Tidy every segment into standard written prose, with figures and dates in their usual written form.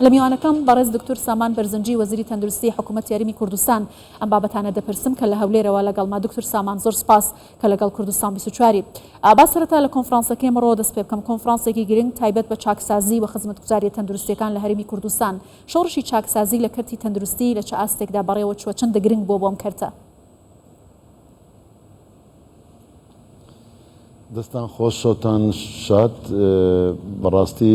لە میوانەکەم بەڕێز دکتۆر سامان بەرزنجی وەزیری تەندروستی حکوومەت یاریمی کوردستان ئەم بابەتانە دەپرسم کە لە هەولێرەوە لەگەڵما. دکتۆر سامان زۆر سپاس کە لەگەڵ کوردستان 24 با سەرەتا لە کۆنفرانسەکەی ئەمڕۆ دەست پێ بکەم. کۆنفرانسێکی گرنگ تایبەت بە چاکسازی و خزمەتگوزاری تەندروستیەکان لە هەرێمی کوردستان. شۆڕشی چاکسازی لە کەرتی تەندروستی لە چه ئاستێکدا بەڕێوە چووە، چەندە گرنگ بۆ بۆم کەرتە؟ دەستان خۆش شۆتان شاد. بەڕاستی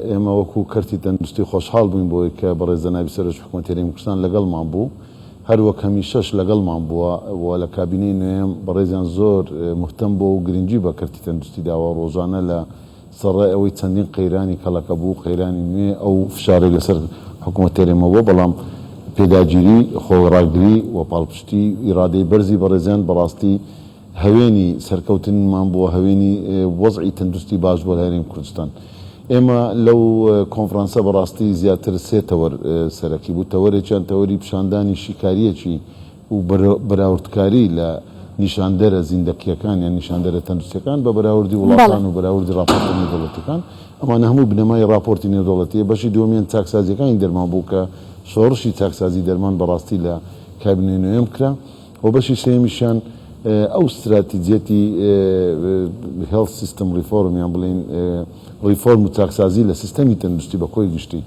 ئێمە وەکو کەرتی تەندروستی خۆشحاڵ بووین بۆی کە بەڕێز جەنابی سەرۆک حکوومەت هەرێمی کوردستان لەگەڵمان بوو، هەروەک هەمیشەش لەگەڵمان بووە و لە کابینەی نوێم بەڕێزیان زۆر مهتەم بوو و گرنگی بە کەرتی تەندروستی داوە. ڕۆژانە لە سەرڕای ئەوەی چەندین قەیرانی کەڵەکە بوو، قەیرانی نوێ ئەو فشارێک لەسەر حکوومەت هەرێمەوە، بەڵام پێداگیری، خۆڕاگری و پاڵپشتی ئیرادەی بەرزی بەڕێزیان بەڕاستی هەوێنی سەرکەوتنمان بووە، هەوێنی وەزعی تەندروستی باش بۆ لە هەرێمی کوردستان. ئێمە لەو کۆنفرانسە بەڕاستی زیاتر سێ تەوەر سەرەکی بوو. تەوەرێکیان تەوەری پیشاندانی شیکاریەکی و بەراوردکاری لە نیشاندەرە زیندەقیەکان یان نیشاندەرە تەندروستیەکان بە بەراوردی وڵاتان و بەراوردی راپۆرتی نێودەوڵەتیەکان. ئەمانە هەموو بنەمای راپۆرتی نێودەوڵەتیە. بەشی دووەمیان چاکسازیەکانی دەرمان بوو کە شۆڕشی چاکسازی دەرمان بەڕاستی لە کابینەی نوێم کرا، و بەشی سێمیشیان ئەو استراتیجێتی هێڵت سیستم ریفۆرم یان بڵین ریفۆرم و چاکسازی لە سیستەمی تەندروستی بە کۆی گشتی،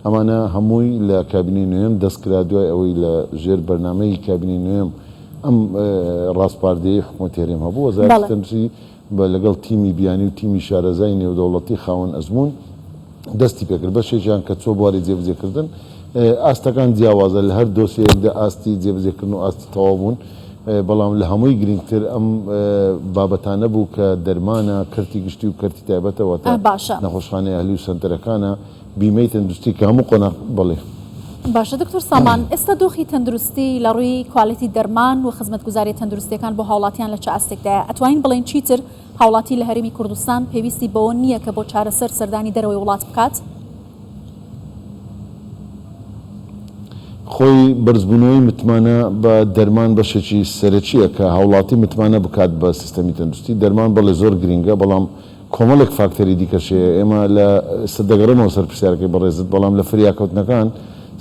ئەمانە هەمووی لە کابینەی نوێم دەستکرا دوای ئەوەی لە ژێر بەرنامەی کابینەی نوێم ئەم ڕاستپاردەیەی حکوومەت هەرێم هەبوو. وەزارەتی تەندروستی لەگەڵ تیمی بیانی و تیمی شارەزای نێودەوڵەتی خاوەن ئەزموون دەستی پێکرد. بەشێکیان کە چۆ بواری جێبەجێکردن، ئاستەکان جیاوازە لە هەر دۆسیەکدا ئاستی جێبەجێکردن و ئاستی تەواو بوون، بەڵام لە هەمووی گرنگتر ئەم بابەتانە بوو کە دەرمانە، کەرتی گشتی و کەرتی تایبەتەوە تا نەخۆشخانەی ئەهلی و سەنتەرەکانە، بیمەی تەندروستی کە هەموو قۆناغ بڵێ. باشە دکتۆر سامان، ئێستا دۆخی تەندروستی لە ڕووی کوالیتی دەرمان و خزمەتگوزاری تەندروستیەکان بۆ هاوڵاتیان لە چه ئاستێکدایە؟ ئەتوانین بڵێن چیتر هاوڵاتی لە هەرێمی کوردستان پێویستی بەوە نییە کە بۆ چارەسەر سەردانی دەرەوەی وڵات بکات؟ خۆی بەرزبوونەوەی متمانە بە دەرمان بەشێکی سەرەکیە کە هاوڵاتی متمانە بکات بە سیستەمی تەندروستی. دەرمان بەڵێ زۆر گرنگە، بەڵام کۆمەڵێک فاکتەری دیکەشەیە. ئێمە لە دەگەڕێمەوە سەر پرسیارەکەی بەڕێزت، بەڵام لە فریاکەوتنەکان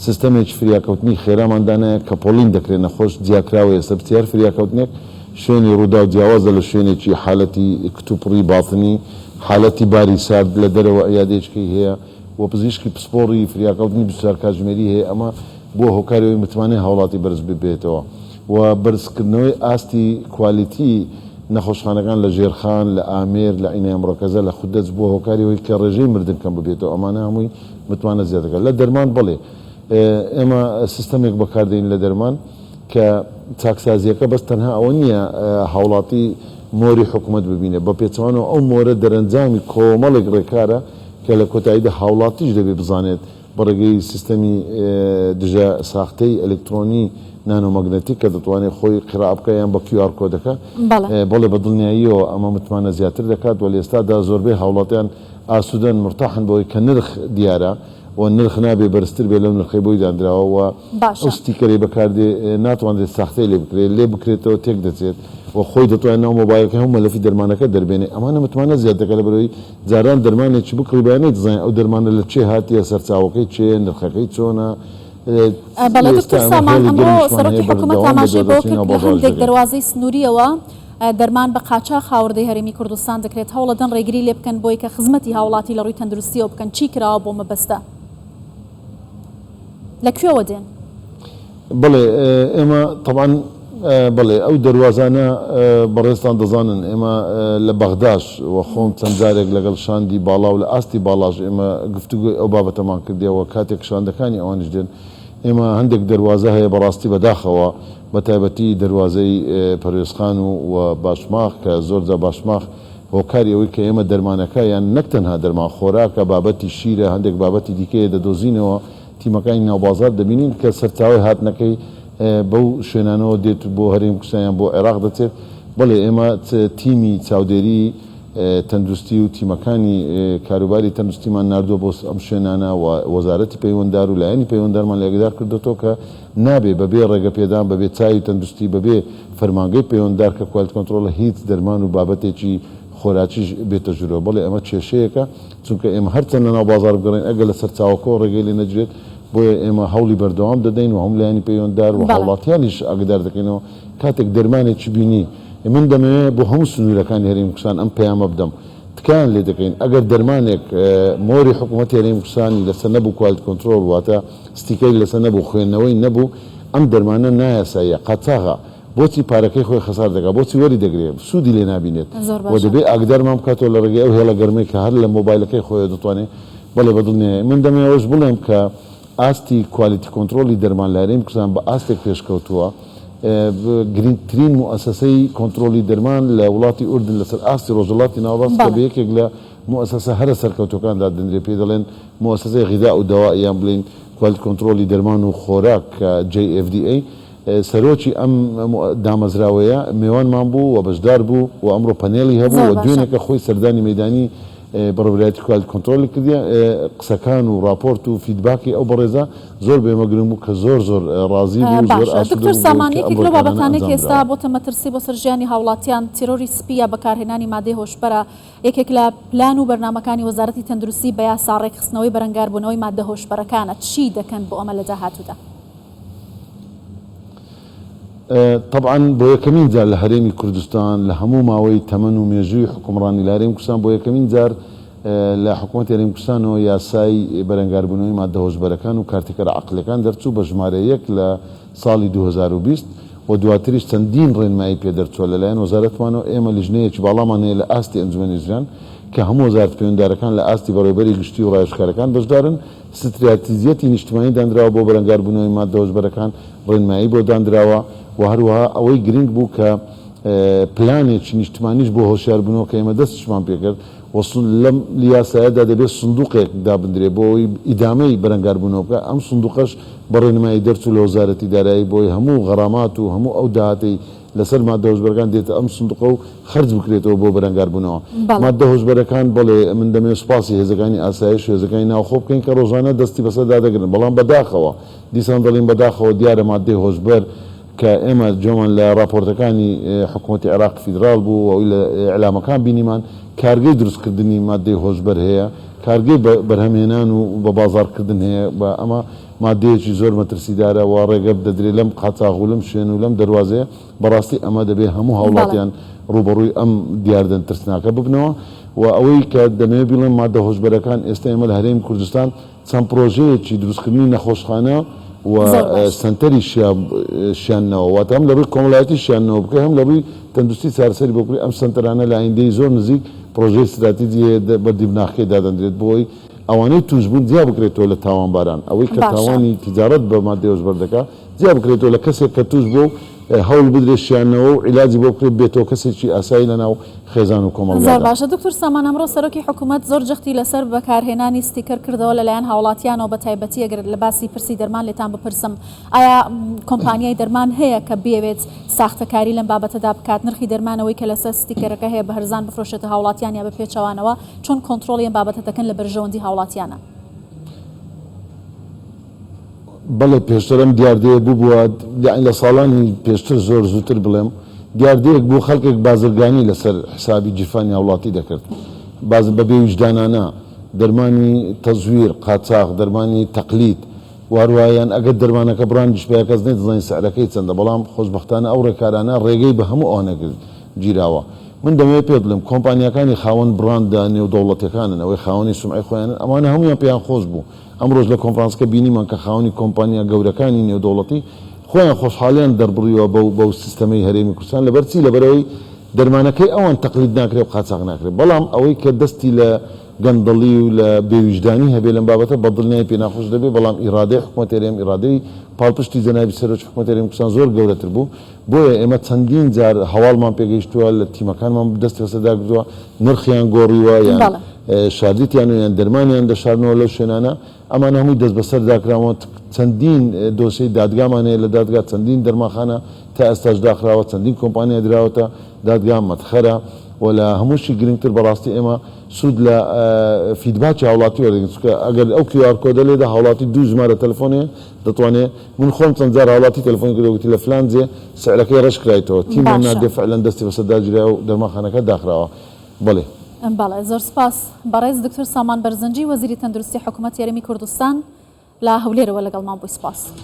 سیستەمێکی فریاکەوتنی خێراماندانەیە کە پۆلین دەکرێت نەخۆش جیاکراوە. ئێستا پرسیار فریاکەوتنێک شوێنی ڕوودا و جیاوازە لە شوێنێکی حالەتی کتوپڕی باتنی، حالەتی باری سارد لە دەرەوە ئەیادێچکەی هەیە و پزیشکی پسپۆڕی فریاکەوتنی 24 کاتژمێری هەیە. ئەمە بۆ هۆکاریەوەی متمانەی هاوڵاتی بەرز ببێتەوە و بەرزکردنەوەی ئاستی کوالیتی نەخۆشخانەکان لە ژێرخان، لە ئامێر، لە عینای ئەمڕۆکەزە، لە خودەج بۆ هۆکاریەوەی کە ڕێژەی مردن کەم ببێتەوە. ئەمانە هەمووی متمانە زیاتەکە. لە دەرمان بڵێ ئێمە سیستەمێک بەکاردەین لە دەرمان کە چاکسازیەکە بەس تەنها ئەوە نییە هاوڵاتی مۆری حکوومەت ببینێ، بە پێچوانەوە ئەو مۆرە دەرەنجامی کۆمەڵێک ڕێکارە کە لە کۆتاییدا هاوڵاتیش دەبێ بزانێت بەڕێگەی سیستەمی دژە ساختەی ئەلکترۆنی نانۆمەگنەتیک کە دەتوانێت خۆی قیرا بکە یان بە QR کۆدەکە بەڵێ بە دڵنیاییەوە ئەمە متمانە زیاتر دەکات. و لە ئێستادا زۆربەی هاوڵاتیان ئاسوودەن مرتاحن بەوەی کە نرخ دیارە و نرخ نابێ بەرزتر بێ لەو نرخی بۆی دانراوە و ئەو ستیکەری بەکاردێ ناتوانێت ساختەی لێ بکرێت، لێ بکرێتەوە تێک دەچێت و خۆی دەتوانێت ناو مۆبایلەکە هەموو مەلەفی دەرمانەکە دەربێنێ. ئەمانە متمانە زیات دەکات لە بەرەوەی جاران دەرمانێکی بکڕی بەیانەی دەزانێت ئەو دەرمانە لە چێ هاتیە، سەرچاوەکەی چێ، نرخەکەی چۆنە. بەڵێ دکتۆر سامان، ئەمڕۆ سەرۆکی حکوومەت ئاماژەی بۆ کرد لە هەندێک دەواازەی سنووریەوە دەرمان بە قاچاق هاوردەی هەرێمی کوردستان دەکرێت هەوڵەدەن ڕێگری لێ بکەن بۆی کە خزمەتی هاوڵاتی لە ڕووی تەندروستیەوە بکەن. چی کراوە بۆ مەبەستە؟ لەکوێوە دێن؟ بڵێ ئێمە طبعاً بڵێ ئەو دەواازانە بەڕێستان دەزانن ئێمە لە بەغداش و خۆم چەند جارێک لەگەڵ شاندی باڵا و لە ئاستی باڵاش ئێمە گفتوگوی ئەو بابەتەمان کردیەوە کاتێک شاندەکانی ئەوانش دێن. ئێمە هەندێک دەواازە هەیە بەڕاستی بەداخەوە، بە تایبەتی دەواازەی پەروێزخان و باشماخ کە زۆرجا باشماخ هۆکاری ئەوەی کە ئێمە دەرمانەکە یان نەک تەنها دەرمان خۆراکە، بابەتی شیرە، هەندێک بابەتی دیکەیە دەدۆزینەوە. تیمەکانی ناوبازار دەبینین کە سەرچاوی هاتنەکەی بەو شوێنانەوە دێت بۆ هەرێمی کوردستان بۆ عێراق دەچێت. بڵێ ئێمە تیمی چاودێری تەندروستی و تیمەکانی کاروباری تەندروستیمان ناردووە بۆ ئەم شوێنانە و وەزارەتی پەیوەنددار و لایەنی پەیوەنددارمان لێگەدار کردوەوە کە نابێ بەبێ ڕێگەپێدان، بەبێ چاوی تەندروستی، بەبێ فەرمانگەی پەیوەنددار کە کوالیتی کۆنتڕۆڵە هیچ دەرمان و بابەتێکی خۆراکیش بێتە ژوورەوە بەڵێ ئەمە کێشەیەکە چونکە ئێمە هەرچەند لەناو بازار بگەڕین ئەگەر لە سەر چاوەکۆ ڕێگەی لێ نەجرێت بۆیە ئێمە هەوڵی بەردەوام دەدەین و هەمولایانی پەیوەنددار و هاوڵاتیانیش ئاگدار دەکەینەوە کاتێک دەرمانێکی بینی من دەمەوێت بۆ هەموو سنوورەکانی هەرێمی کوردستان ئەم پەیامە بدەم تکایان لێ دەکەین ئەگەر دەرمانێک مۆری حکوومەتی هەرێمی کوردستانی لەسەر نەبوو کوالتی کۆنترۆل واتە ستیکەی لەسەر نەبوو خوێندنەوەی نەبوو ئەم دەرمانە نایاساییە قەچاغا بۆچی پارەکەی خۆی خەسار دەکات بۆچی وەری دەگرێت سوودی لێ نابینێت و دەبێت ئاگدارمان بکاتەوە لە ڕێگەی ئەو هێڵە گەرمەی کە هەر لە مۆبایلەکەی خۆی دەتوانێت بەڵێ بەدڵنیە من دەمەوێت ئەوش بڵێم کە ئاستی کوالیتی کۆنترۆلی دەرمان لە هەرێمی کوردستان بە ئاستێک پێشکەوتووە گرنگترین مؤسسەی کۆنترۆلی دەرمان لە وڵاتی ئوردن لەسەر ئاستی ڕۆژهەڵاتی ناوەڕاست کە بە یەکێک لە مؤسسە هەرە سەرکەوتوەکاندا دەنرێت پێ دەڵێن مؤسسەی غیدا و دەوا یان بڵین کوالیتی کۆنترۆلی دەرمان و خۆراک JFDA سەرۆکی ئەم دامەزراوەیە میوانمان بوو و بەشدار بوو و ئەمڕۆ پەنێڵی هەبوو و دوێنێکە خۆی سەردانی مەیدانی بەڕێوەبەرایەتی کوالیتی کۆنترۆلی کردیە قسەکان و راپۆرت و فیدباکی ئەو بەڕێزە زۆر بێمەگرنگ بوو کە زۆر ڕازی بوو زۆر ئاسوودە بوو. دکتۆر سامان یەکێک لەو بابەتانەی کە ئێستا بۆتە مەترسی بۆ سەر ژیانی هاوڵاتیان تیرۆری سپیە بەکارهێنانی مادەی هۆشبەرە یەکێک لە پلان و بەرنامەکانی وەزارەتی تەندروستی بە یاسا ڕێکخستنەوەی بەرەنگاربوونەوەی مادە هۆشبەرەکانە چی دەکەن بۆ ئەمە لە داهاتوودا؟ طبعا بۆ یەکەمین جار لە هەرێمی کوردستان لە هەموو ماوەی تەمەن و مێژووی حکومڕانی لە هەرێمی کوردستان بۆ یەکەمین جار لە حکوومەتی هەرێمی کوردستانەوە یاسای بەرەنگاربوونەوەی مادە هۆشبەرەکان و کارتێکەرە عەقلەکان دەرچوو بە ژمارە 1 لە ساڵی 2020 و دواتریش چەندین ڕێنمایی پێ دەرچووە لەلایەن وەزارەتمانەوە ئێمە لیژنەیەکی باڵامان هەیە لە ئاستی ئەنجومەنی ژیان کە هەموو وەزارەت پەیوەنددارەکان لە ئاستی بەڕێوەبەری گشتی و ڕایشکارەکان بەشدارن ستراتیزیەتی نیشتیمانی دانراوە بۆ بەرەنگاربوونەوەی مادە هۆشبەرەکان ڕێنمایی بۆ دانراوە و هەروەها ئەوەی گرنگ بوو کە پلانێکی نیشتیمانیش بۆ هۆشیاربوونەوە کە ئێمە دەستشمان پێکرد لەم یاسایەدا دەبێت سندوقێک دابدرێت بۆ ئەوەی ئیدامەی بەرەنگاربوونەوە بکە ئەم سندوقەش بە ڕێنمایی دەرچوو لە وەزارەتی دارایی بۆی هەموو غەرامات و هەموو ئەو داهاتەی لەسەر مادە هۆشبەرەکان دێتە ئەم سندوقە و خەرج بکرێتەوە بۆ بەرەنگاربوونەوە مادە هۆشبەرەکان بەڵێ من دەمێت سوپاسی هێزەکانی ئاسایش و هێزەکانی ناوخۆ بکەین کە ڕۆژانە دەستی بەسەردا دەگرن بەڵام بەداخەوە دیسان دەڵێن بەداخەوە دیارە مادەی هۆشبەر کە ئێمە جۆمان لە راپۆرتەکانی حکوومەتی عێراق فیدرال بوو و لە ئیعلامەکان بینیمان کارگەی دروستکردنی مادەی هۆشبەر هەیە کارگەی بەرهەمهێنان و بە بازارکردن هەیە بە ئەمە مادەیەکی زۆر مەترسیدارە و ڕێگە دەدرێت لەم قاچاغ و لەم شوێن و لەم دەواازەیە بەڕاستی ئەمە دەبێت هەموو هاوڵاتیان ڕوبەڕووی ئەم دیاردەن ترسناکە ببنەوە و ئەوەی کە دەمەوێت بڵێن مادە هۆشبەرەکان ئێستا ئێمە لە هەرێمی کوردستان چەند پرۆژەیەکی دروستکردنی نەخۆشخانە و سنتەری شیانەوە واتە هەم لە ڕووی کۆمەڵایەتی شیانەوە بکە هەم لە ڕووی تەندروستی چارەسەری بۆ بکڕی ئەم سنتەرانە لە ئایندەی زۆر نزیک پرۆژەی استراتیجی بەردیبناخی دادەنرێت بۆی ئەوانەی توشبوون جیا بکرێتەوە لە تاوانباران ئەوەی کە تاوانی تیجارەت بە مادەی هۆشبەر دەکات جیا بکرێتەوە لە کەسێک کە توش بۆ هەوڵ بدرێت شیانەوە و عیلاجی بۆ بکرێت بێتەوە کەسێکی ئاسایی لەناو خێزان و کۆمەڵگەدا. زۆر باشە دکتۆر سامان ئەمڕۆ سەرۆکی حکوومەت زۆر جەختی لەسەر بەکارهێنانی ستیکەر کردەوە لەلایەن هاوڵاتیانەوە بە تایبەتی ئەگەر لە باسی پرسی دەرمان لێتان بپرسم ئایا کۆمپانیای دەرمان هەیە کە بێوێت ساختەکاری لەم بابەتەدا بکات نرخی دەرمانەوەی کە لەسەر ستیکەرەکە هەیە بە هەرزان بفرۆشێتە هاوڵاتیان یا بە پێچەوانەوە چۆن کۆنترۆڵی ئەم بابەتە دەکەن لە بەرژەوەندی هاوڵاتیانە؟ بەڵێ پێشترم دیاردەیە بووە لە ساڵانی پێشتر زۆر زووتر بڵێم دیاردەیەک بوو خەڵکێک بازرگانی لەسەر حسابی جیرفانی هاوڵاتی دەکرد باز بەبێ وجدانانە دەرمانی تەزویر قاچاغ دەرمانی تەقلید واروایان ئەگەر دەرمانەکە بڕاندیش پێ کەس نەیدەڵێن سعرەکەی چەندە بەڵام خۆشبەختانە ئەو ڕێکارانە ڕێگەی بە هەموو ئەوانەگرت گیراوە من دەمەوێت پێ بڵێم کۆمپانیەکانی خاوەن بڕاندە نێودەوڵەتەکانن ئەوەی خاوەنی سومعی خۆیان ئەمانە هەمویان پێیان خۆش بوو ئەمڕۆژ لە کۆنفرانسکە بینیمان کە خاوەنی کۆمپانیا گەورەکانی نێودەوڵەتی خۆیان خۆشحالیان دەربڕیەوە بەو سیستەمەی هەرێمی کوردستان لەبەرچی لەبەرەوەی دەرمانەکەی ئەوان تەقلید ناکرێت و قاچاغ ناکرێت بەڵام ئەوەی کە دەستی لە گەندەڵی و لە بێویژدانی هەبێ لەم بابەتە بەدڵنیای پێ ناخۆش دەبێت بەڵام ئیرادەی حکوومەتی هەرێم ئیرادەی پاڵپشتی جەنابی سەرۆکی حکوومەتی هەرێمی کوردستان زۆر گەورەتر بوو بۆیە ئێمە چەندین جار هەواڵمان پێگەیشتووە لە تیمەکانمان دەستی بەسەردا کردووە نرخیان گۆڕیوە یان شاردیتیان و یان دەرمانیان دەشاردنەوە لەو شوێنانە ئەمان هەمووی دەست بەسەر داکراوە چەندین دۆسەی دادگامان هەیە لە دادگا چەندین دەرماخانە تا ئێستاش داخراوە چەندین کۆمپانیا دراوەتە دادگا مەتخەرە و لە هەمووشی گرنگتر بەڕاستی ئێمە سوود لە فیدباکی هاوڵاتی وەرگرین چونکە ئەگەر ئەو QR کۆدە لێدا هاوڵاتی دوو ژمارە تەلەفۆنێ دەتوانێت من خۆم چەند جار هاوڵاتی تەلەفۆنی کردوتی لە فلان جێ سعرەکەی ڕەش کرایتەوە تیمان نادێ فعلەن دەستی بەسەردا گیراوە و دەرماخانەکە داخراوە بەڵێ بەڵێ زۆر سپاس بەڕێز دکتۆر سامان بەرزنجی وەزیری تەندروستی حکوومەت یاریمی کوردستان لە هەولێرەوە لەگەڵمان بووی سپاس.